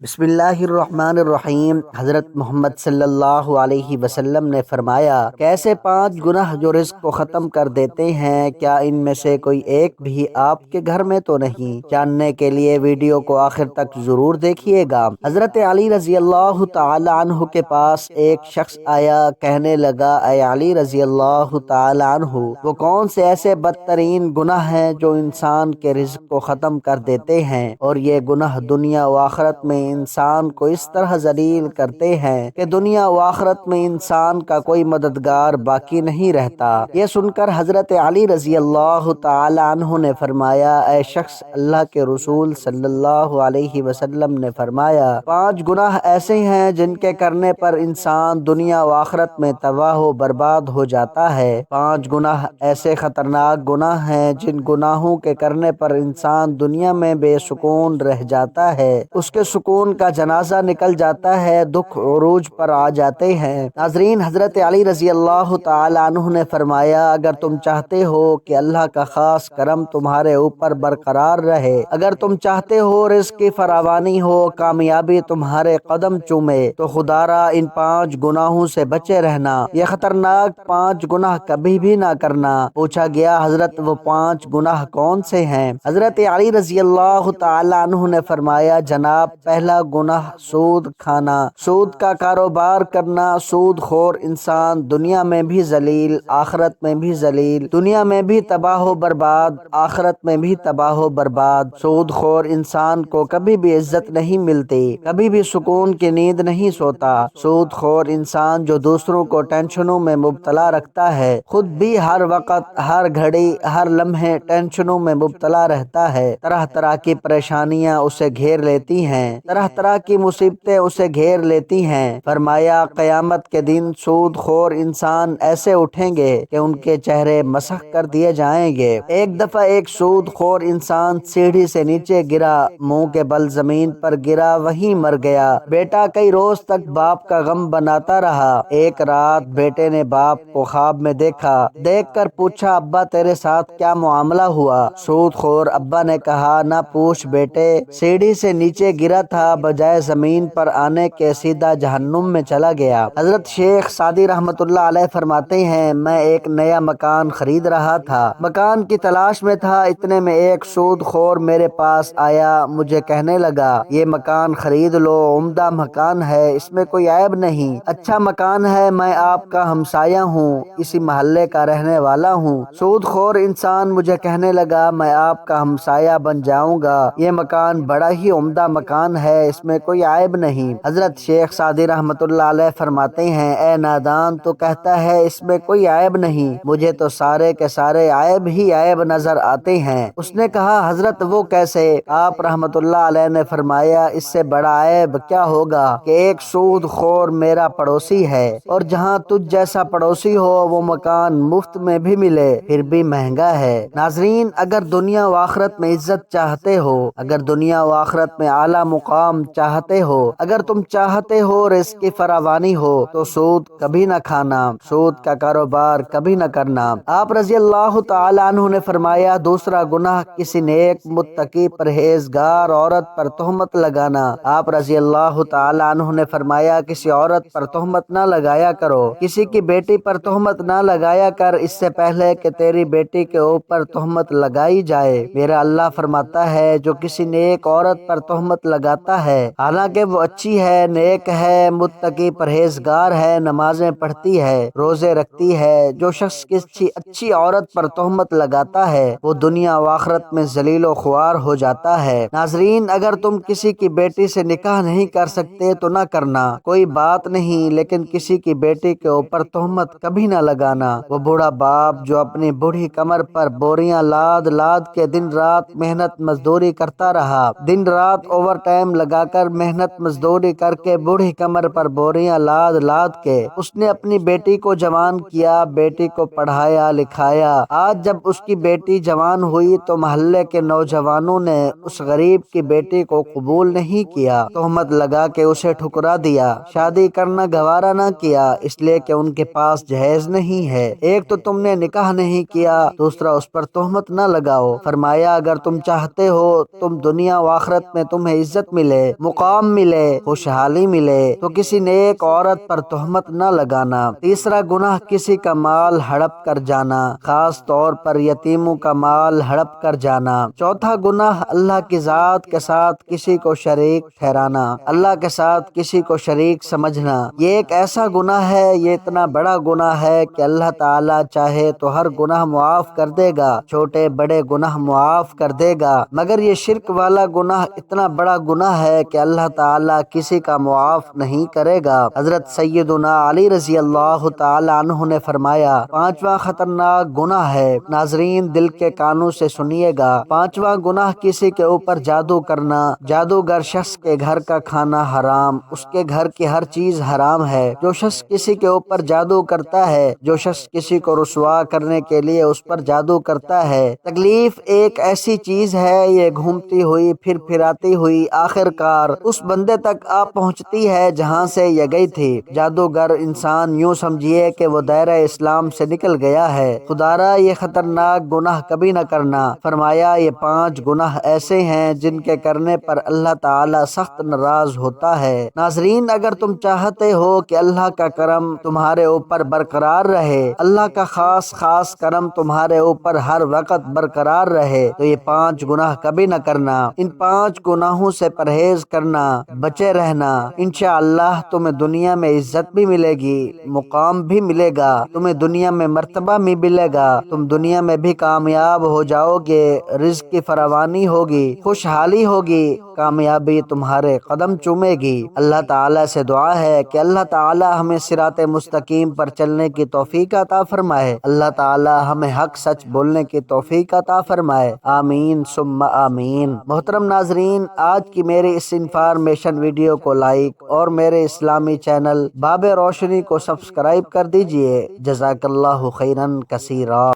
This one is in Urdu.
بسم اللہ الرحمن الرحیم۔ حضرت محمد صلی اللہ علیہ وسلم نے فرمایا، کیسے 5 گناہ جو رزق کو ختم کر دیتے ہیں، کیا ان میں سے کوئی ایک بھی آپ کے گھر میں تو نہیں؟ جاننے کے لیے ویڈیو کو آخر تک ضرور دیکھیے گا۔ حضرت علی رضی اللہ تعالی عنہ کے پاس ایک شخص آیا، کہنے لگا، اے علی رضی اللہ تعالی عنہ، وہ کون سے ایسے بدترین گناہ ہیں جو انسان کے رزق کو ختم کر دیتے ہیں، اور یہ گناہ دنیا و آخرت میں انسان کو اس طرح ذلیل کرتے ہیں کہ دنیا و آخرت میں انسان کا کوئی مددگار باقی نہیں رہتا؟ یہ سن کر حضرت علی رضی اللہ تعالی عنہ نے فرمایا، اے شخص، اللہ کے رسول صلی اللہ علیہ وسلم نے فرمایا، 5 گناہ ایسے ہیں جن کے کرنے پر انسان دنیا و آخرت میں تباہ و برباد ہو جاتا ہے۔ 5 گناہ ایسے خطرناک گناہ ہیں جن گناہوں کے کرنے پر انسان دنیا میں بے سکون رہ جاتا ہے، اس کے سکون کا جنازہ نکل جاتا ہے، دکھ عروج پر آ جاتے ہیں۔ ناظرین، حضرت علی رضی اللہ تعالی عنہ نے فرمایا، اگر تم چاہتے ہو کہ اللہ کا خاص کرم تمہارے اوپر برقرار رہے، اگر تم چاہتے ہو رزق کی فراوانی ہو، کامیابی تمہارے قدم چومے، تو خدا را ان 5 گناہوں سے بچے رہنا۔ یہ خطرناک 5 گناہ کبھی بھی نہ کرنا۔ پوچھا گیا، حضرت وہ 5 گناہ کون سے ہیں؟ حضرت علی رضی اللہ تعالی عنہ نے فرمایا، جناب، پہلا گناہ سود کھانا، سود کا کاروبار کرنا۔ سود خور انسان دنیا میں بھی ذلیل، آخرت میں بھی ذلیل، دنیا میں بھی تباہ و برباد، آخرت میں بھی تباہ و برباد۔ سود خور انسان کو کبھی بھی عزت نہیں ملتی، کبھی بھی سکون کی نیند نہیں سوتا۔ سود خور انسان جو دوسروں کو ٹینشنوں میں مبتلا رکھتا ہے، خود بھی ہر وقت، ہر گھڑی، ہر لمحے ٹینشنوں میں مبتلا رہتا ہے۔ طرح طرح کی پریشانیاں اسے گھیر لیتی ہیں، طرح طرح کی مصیبتیں اسے گھیر لیتی ہیں۔ فرمایا، قیامت کے دن سود خور انسان ایسے اٹھیں گے کہ ان کے چہرے مسخ کر دیے جائیں گے۔ ایک دفعہ ایک سود خور انسان سیڑھی سے نیچے گرا، منہ کے بل زمین پر گرا، وہیں مر گیا۔ بیٹا کئی روز تک باپ کا غم بناتا رہا۔ ایک رات بیٹے نے باپ کو خواب میں دیکھا، دیکھ کر پوچھا، ابا تیرے ساتھ کیا معاملہ ہوا؟ سود خور ابا نے کہا، نہ پوچھ بیٹے، سیڑھی سے نیچے گرا تھا، بجائے زمین پر آنے کے سیدھا جہنم میں چلا گیا۔ حضرت شیخ سعدی رحمۃ اللہ علیہ فرماتے ہیں، میں ایک نیا مکان خرید رہا تھا، مکان کی تلاش میں تھا، اتنے میں ایک سود خور میرے پاس آیا، مجھے کہنے لگا، یہ مکان خرید لو، عمدہ مکان ہے، اس میں کوئی عیب نہیں، اچھا مکان ہے، میں آپ کا ہمسایہ ہوں، اسی محلے کا رہنے والا ہوں۔ سود خور انسان مجھے کہنے لگا، میں آپ کا ہمسایہ بن جاؤں گا، یہ مکان بڑا ہی عمدہ مکان ہے، اس میں کوئی عیب نہیں۔ حضرت شیخ سعدی رحمۃ اللہ علیہ فرماتے ہیں، اے نادان، تو کہتا ہے اس میں کوئی عیب نہیں، مجھے تو سارے کے سارے عیب ہی عیب نظر آتے ہیں۔ اس نے کہا، حضرت وہ کیسے؟ آپ رحمۃ اللہ علیہ نے فرمایا، اس سے بڑا عیب کیا ہوگا کہ ایک سود خور میرا پڑوسی ہے، اور جہاں تجھ جیسا پڑوسی ہو وہ مکان مفت میں بھی ملے پھر بھی مہنگا ہے۔ ناظرین، اگر دنیا و آخرت میں عزت چاہتے ہو، اگر دنیا و آخرت میں اعلیٰ مقام چاہتے ہو، اگر تم چاہتے ہو رزق کی فراوانی ہو، تو سود کبھی نہ کھانا، سود کا کاروبار کبھی نہ کرنا۔ آپ رضی اللہ تعالی عنہ نے فرمایا، دوسرا گناہ کسی نیک متقی پرہیزگار عورت پر تہمت لگانا۔ آپ رضی اللہ تعالی عنہ نے فرمایا، کسی عورت پر تہمت نہ لگایا کرو، کسی کی بیٹی پر تہمت نہ لگایا کر اس سے پہلے کہ تیری بیٹی کے اوپر تہمت لگائی جائے۔ میرا اللہ فرماتا ہے، جو کسی نیک عورت پر تہمت لگاتا ہے، حالانکہ وہ اچھی ہے، نیک ہے، متقی پرہیزگار ہے، نمازیں پڑھتی ہے، روزے رکھتی ہے، جو شخص کسی اچھی عورت پر تہمت لگاتا ہے وہ دنیا و آخرت میں ذلیل و خوار ہو جاتا ہے۔ ناظرین، اگر تم کسی کی بیٹی سے نکاح نہیں کر سکتے تو نہ کرنا، کوئی بات نہیں، لیکن کسی کی بیٹی کے اوپر تہمت کبھی نہ لگانا۔ وہ بوڑھا باپ جو اپنی بوڑھی کمر پر بوریاں لاد لاد کے دن رات محنت مزدوری کرتا رہا، دن رات اوور ٹائم لگا کر محنت مزدوری کر کے بوڑھی کمر پر بوریاں لاد لاد کے اس نے اپنی بیٹی کو جوان کیا، بیٹی کو پڑھایا لکھایا۔ آج جب اس کی بیٹی جوان ہوئی تو محلے کے نوجوانوں نے اس غریب کی بیٹی کو قبول نہیں کیا، تہمت لگا کے اسے ٹھکرا دیا، شادی کرنا گوارا نہ کیا، اس لیے کہ ان کے پاس جہیز نہیں ہے۔ ایک تو تم نے نکاح نہیں کیا، دوسرا اس پر تہمت نہ لگاؤ۔ فرمایا، اگر تم چاہتے ہو تم دنیا و آخرت میں تمہیں عزت ملے، ملے، مقام ملے، خوشحالی ملے تو کسی نیک عورت پر تہمت نہ لگانا۔ تیسرا گناہ کسی کا مال ہڑپ کر جانا، خاص طور پر یتیموں کا مال ہڑپ کر جانا۔ چوتھا گناہ اللہ کی ذات کے ساتھ کسی کو شریک ٹھہرانا، اللہ کے ساتھ کسی کو شریک سمجھنا۔ یہ ایک ایسا گناہ ہے، یہ اتنا بڑا گناہ ہے کہ اللہ تعالیٰ چاہے تو ہر گناہ معاف کر دے گا، چھوٹے بڑے گناہ معاف کر دے گا، مگر یہ شرک والا گناہ اتنا بڑا گناہ ہے کہ اللہ تعالیٰ کسی کا معاف نہیں کرے گا۔ حضرت سیدنا علی رضی اللہ تعالیٰ عنہ نے فرمایا، پانچواں خطرناک گناہ ہے، ناظرین دل کے کانوں سے سنیے گا، پانچواں گناہ کسی کے اوپر جادو کرنا۔ جادوگر شخص کے گھر کا کھانا حرام، اس کے گھر کی ہر چیز حرام ہے۔ جو شخص کسی کے اوپر جادو کرتا ہے، جو شخص کسی کو رسوا کرنے کے لیے اس پر جادو کرتا ہے، تکلیف ایک ایسی چیز ہے، یہ گھومتی ہوئی پھر پھراتی ہوئی آخر کار اس بندے تک آ پہنچتی ہے جہاں سے یہ گئی تھی۔ جادوگر انسان یوں سمجھیے کہ وہ دائرہ اسلام سے نکل گیا ہے۔ خدارا یہ خطرناک گناہ کبھی نہ کرنا۔ فرمایا یہ 5 گناہ ایسے ہیں جن کے کرنے پر اللہ تعالیٰ سخت ناراض ہوتا ہے۔ ناظرین اگر تم چاہتے ہو کہ اللہ کا کرم تمہارے اوپر برقرار رہے، اللہ کا خاص کرم تمہارے اوپر ہر وقت برقرار رہے، تو یہ 5 گناہ کبھی نہ کرنا۔ ان 5 گناہوں سے پرہیز کرنا، بچے رہنا، انشاءاللہ تمہیں دنیا میں عزت بھی ملے گی، مقام بھی ملے گا، تمہیں دنیا میں مرتبہ بھی ملے گا، تم دنیا میں بھی کامیاب ہو جاؤ گے، رزق کی فراوانی ہوگی، خوشحالی ہوگی، کامیابی تمہارے قدم چومے گی۔ اللہ تعالیٰ سے دعا ہے کہ اللہ تعالیٰ ہمیں صراط مستقیم پر چلنے کی توفیق عطا فرمائے، اللہ تعالیٰ ہمیں حق سچ بولنے کی توفیق عطا فرمائے، آمین ثم آمین۔ محترم ناظرین، آج کی میری اس انفارمیشن ویڈیو کو لائک اور میرے اسلامی چینل باب روشنی کو سبسکرائب کر دیجئے۔ جزاک اللہ خیرا کثیرا۔